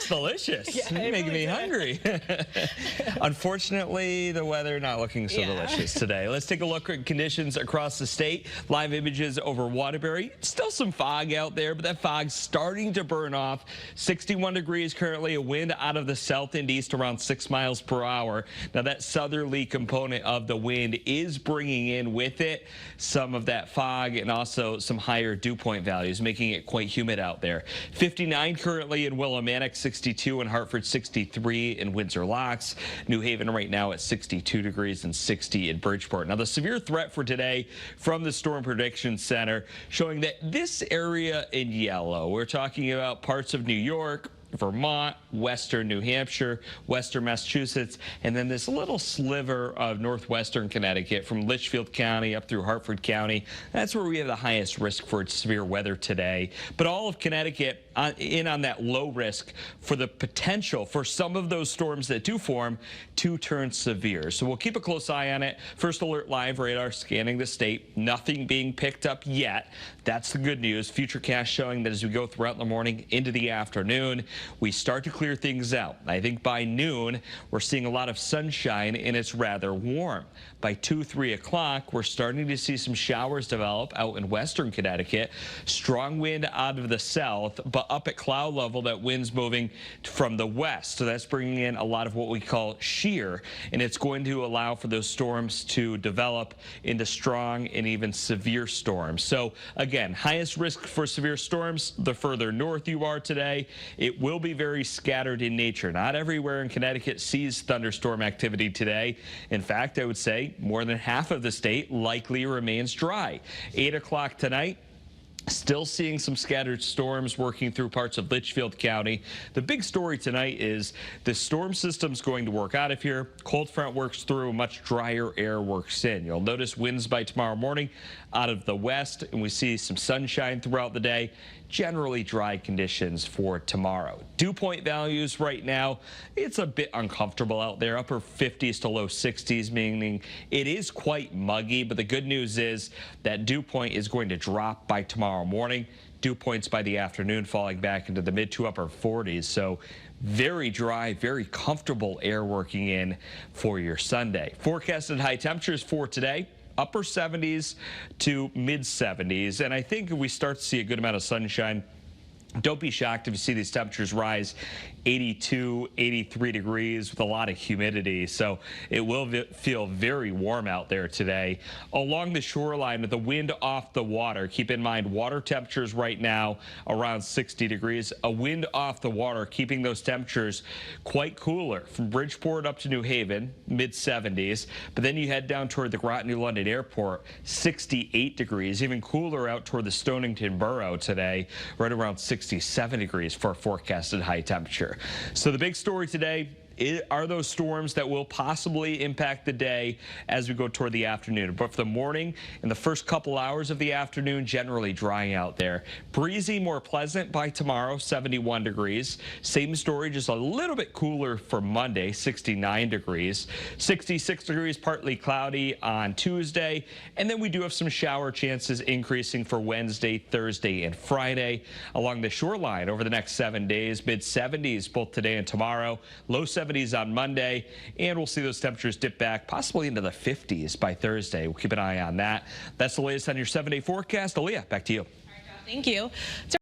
delicious. Yeah, You're making really me hungry. Unfortunately, the weather not looking so delicious today. Let's take a look at conditions across the state. Live images over Waterbury. Still some fog out there, but that fog's starting to burn off. 61 degrees currently, a wind out of the south and east around 6 miles per hour. Now that southerly component of the wind is bringing in with it some of that fog and also some higher dew point values, making it quite humid out there. 59 currently in Willimantic, 62 in Hartford, 63 in Windsor Locks. New Haven right now at 62 degrees and 60 in Bridgeport. Now the severe threat for today from the Storm Prediction Center showing that this area in yellow, we're talking about parts of New York, Vermont, western New Hampshire, western Massachusetts, and then this little sliver of northwestern Connecticut from Litchfield County up through Hartford County. That's where we have the highest risk for severe weather today. But all of Connecticut in on that low risk for the potential for some of those storms that do form to turn severe. So we'll keep a close eye on it. First Alert Live radar scanning the state. Nothing being picked up yet. That's the good news. Futurecast showing that as we go throughout the morning into the afternoon, we start to clear things out. I think by noon, we're seeing a lot of sunshine and it's rather warm. By 2, 3 o'clock, we're starting to see some showers develop out in western Connecticut. Strong wind out of the south, but up at cloud level, that wind's moving from the west. So that's bringing in a lot of what we call shear, and it's going to allow for those storms to develop into strong and even severe storms. So again, highest risk for severe storms the further north you are today. It will be very scattered in nature. Not everywhere in Connecticut sees thunderstorm activity today. In fact, I would say more than half of the state likely remains dry. 8 o'clock tonight. Still seeing some scattered storms working through parts of Litchfield County. The big story tonight is the storm system's going to work out of here. Cold front works through, much drier air works in. You'll notice winds by tomorrow morning out of the west, and we see some sunshine throughout the day. Generally dry conditions for tomorrow. Dew point values right now, it's a bit uncomfortable out there, upper 50s to low 60s, meaning it is quite muggy, but the good news is that dew point is going to drop by tomorrow morning. Dew points by the afternoon falling back into the mid to upper 40s. So very dry, very comfortable air working in for your Sunday. Forecasted high temperatures for today. Upper 70s to mid 70s. And I think if we start to see a good amount of sunshine, don't be shocked if you see these temperatures rise 82, 83 degrees with a lot of humidity. So it will feel very warm out there today. Along the shoreline with the wind off the water, keep in mind water temperatures right now around 60 degrees. A wind off the water keeping those temperatures quite cooler from Bridgeport up to New Haven, mid 70s. But then you head down toward the Groton New London Airport, 68 degrees. Even cooler out toward the Stonington Borough today, right around 67 degrees for a forecasted high temperature. So the big story today are those storms that will possibly impact the day as we go toward the afternoon. But for the morning and the first couple hours of the afternoon, generally drying out there. Breezy, more pleasant by tomorrow, 71 degrees. Same story, just a little bit cooler for Monday, 69 degrees. 66 degrees, partly cloudy on Tuesday. And then we do have some shower chances increasing for Wednesday, Thursday, and Friday. Along the shoreline over the next 7 days, mid 70s both today and tomorrow. Low 70s on Monday, and we'll see those temperatures dip back possibly into the 50s by Thursday. We'll keep an eye on that. That's the latest on your 7-day forecast. Aaliyah, back to you. Thank you.